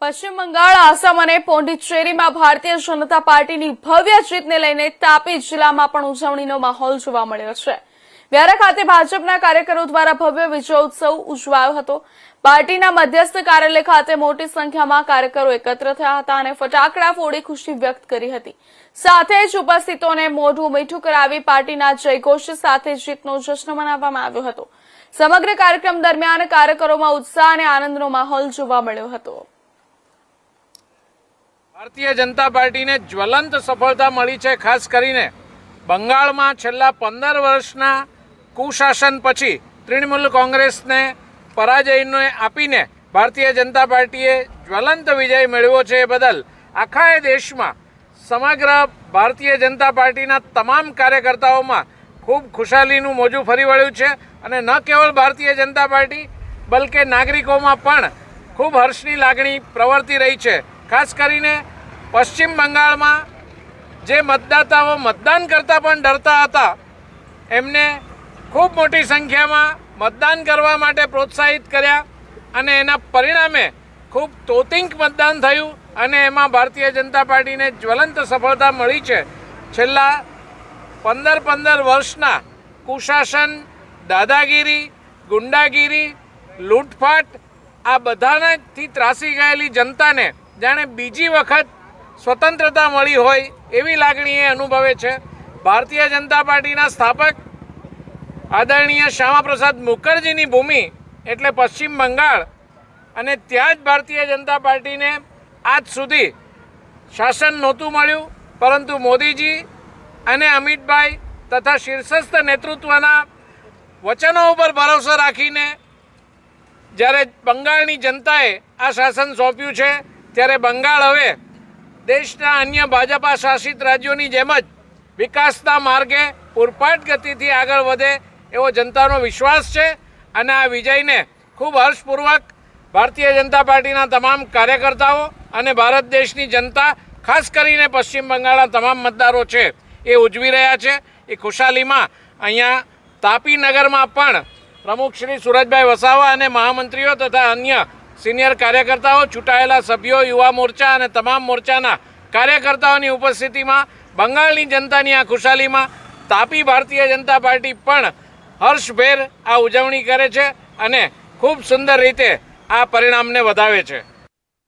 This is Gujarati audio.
પશ્ચિમ બંગાળ, આસામ અને પોંડિચેરીમાં ભારતીય જનતા પાર્ટીની ભવ્ય જીતને લઈને તાપી જિલ્લામાં પણ ઉજવણીનો માહોલ જોવા મળ્યો છે। વ્યારા ખાતે ભાજપના કાર્યકરો દ્વારા ભવ્ય વિજયોત્સવ ઉજવાયો હતો। પાર્ટીના મધ્યસ્થ કાર્યાલય ખાતે મોટી સંખ્યામાં કાર્યકરો એકત્ર થયા હતા અને ફટાકડા ફોડી ખુશી વ્યક્ત કરી હતી। સાથે જ ઉપસ્થિતોને મોઢું મીઠું કરાવી પાર્ટીના જયઘોષ સાથે જીતનો જશ્ન મનાવવામાં આવ્યો હતો। સમગ્ર કાર્યક્રમ દરમિયાન કાર્યકરોમાં ઉત્સાહ અને આનંદનો માહોલ જોવા મળ્યો હતો। ભારતીય જનતા પાર્ટીને જ્વલંત સફળતા મળી છે। ખાસ કરીને બંગાળમાં છેલ્લા 15 વર્ષના કુશાસન પછી તૃણમૂલ કોંગ્રેસને પરાજયને આપીને ભારતીય જનતા પાર્ટીએ જ્વલંત વિજય મેળવ્યો છે। એ બદલ આખા દેશમાં સમગ્ર ભારતીય જનતા પાર્ટીના તમામ કાર્યકર્તાઓમાં ખૂબ ખુશાલીનું મોજું ફરી વળ્યું છે અને ન કેવળ ભારતીય જનતા પાર્ટી બલકે નાગરિકોમાં પણ ખૂબ હર્ષની લાગણી પ્રવર્તી રહી છે। ખાસ કરીને પશ્ચિમ બંગાળમાં જે મતદાતાઓ મતદાન કરતાં પણ ડરતા હતા એમને ખૂબ મોટી સંખ્યામાં મતદાન કરવા માટે પ્રોત્સાહિત કર્યા અને એના પરિણામે ખૂબ તોતિંક મતદાન થયું અને એમાં ભારતીય જનતા પાર્ટીને જ્વલંત સફળતા મળી છે। છેલ્લા 15 વર્ષના કુશાસન, દાદાગીરી, ગુંડાગીરી, લૂંટફાટ આ બધાથી ત્રાસી ગયેલી જનતાને જાણે બીજી વખત સ્વતંત્રતા મળી હોય એવી લાગણી એ અનુભવે છે। ભારતીય જનતા પાર્ટીના સ્થાપક આદરણીય શ્યામાપ્રસાદ મુખર્જીની ભૂમિ એટલે પશ્ચિમ બંગાળ અને ત્યાં જ ભારતીય જનતા પાર્ટીને આજ સુધી શાસન નહોતું મળ્યું, પરંતુ મોદીજી અને અમિતભાઈ તથા શીર્ષસ્થ નેતૃત્વના વચનો ઉપર ભરોસો રાખીને જ્યારે બંગાળની જનતાએ આ શાસન સોંપ્યું છે ત્યારે બંગાળ હવે દેશના અન્ય ભાજપા શાસિત રાજ્યોની જેમ જ વિકાસના માર્ગે પૂરપાટ ગતિથી આગળ વધે એવો જનતાનો વિશ્વાસ છે અને આ વિજયને ખૂબ હર્ષપૂર્વક ભારતીય જનતા પાર્ટીના તમામ કાર્યકર્તાઓ અને ભારત દેશની જનતા ખાસ કરીને પશ્ચિમ બંગાળના તમામ મતદારો છે એ ઉજવી રહ્યા છે। એ ખુશાલીમાં અહીંયા તાપી નગરમાં પણ પ્રમુખ શ્રી સુરજભાઈ વસાવા અને મહામંત્રીઓ તથા અન્ય સિનિયર કાર્યકર્તાઓ, ચૂંટાયેલા સભ્યો, યુવા મોરચા અને તમામ મોરચાના કાર્યકર્તાઓની ઉપસ્થિતિમાં બંગાળની જનતાની આ ખુશાલીમાં તાપી ભારતીય જનતા પાર્ટી પણ હર્ષભેર આ ઉજવણી કરે છે અને ખૂબ સુંદર રીતે આ પરિણામને વધાવે છે।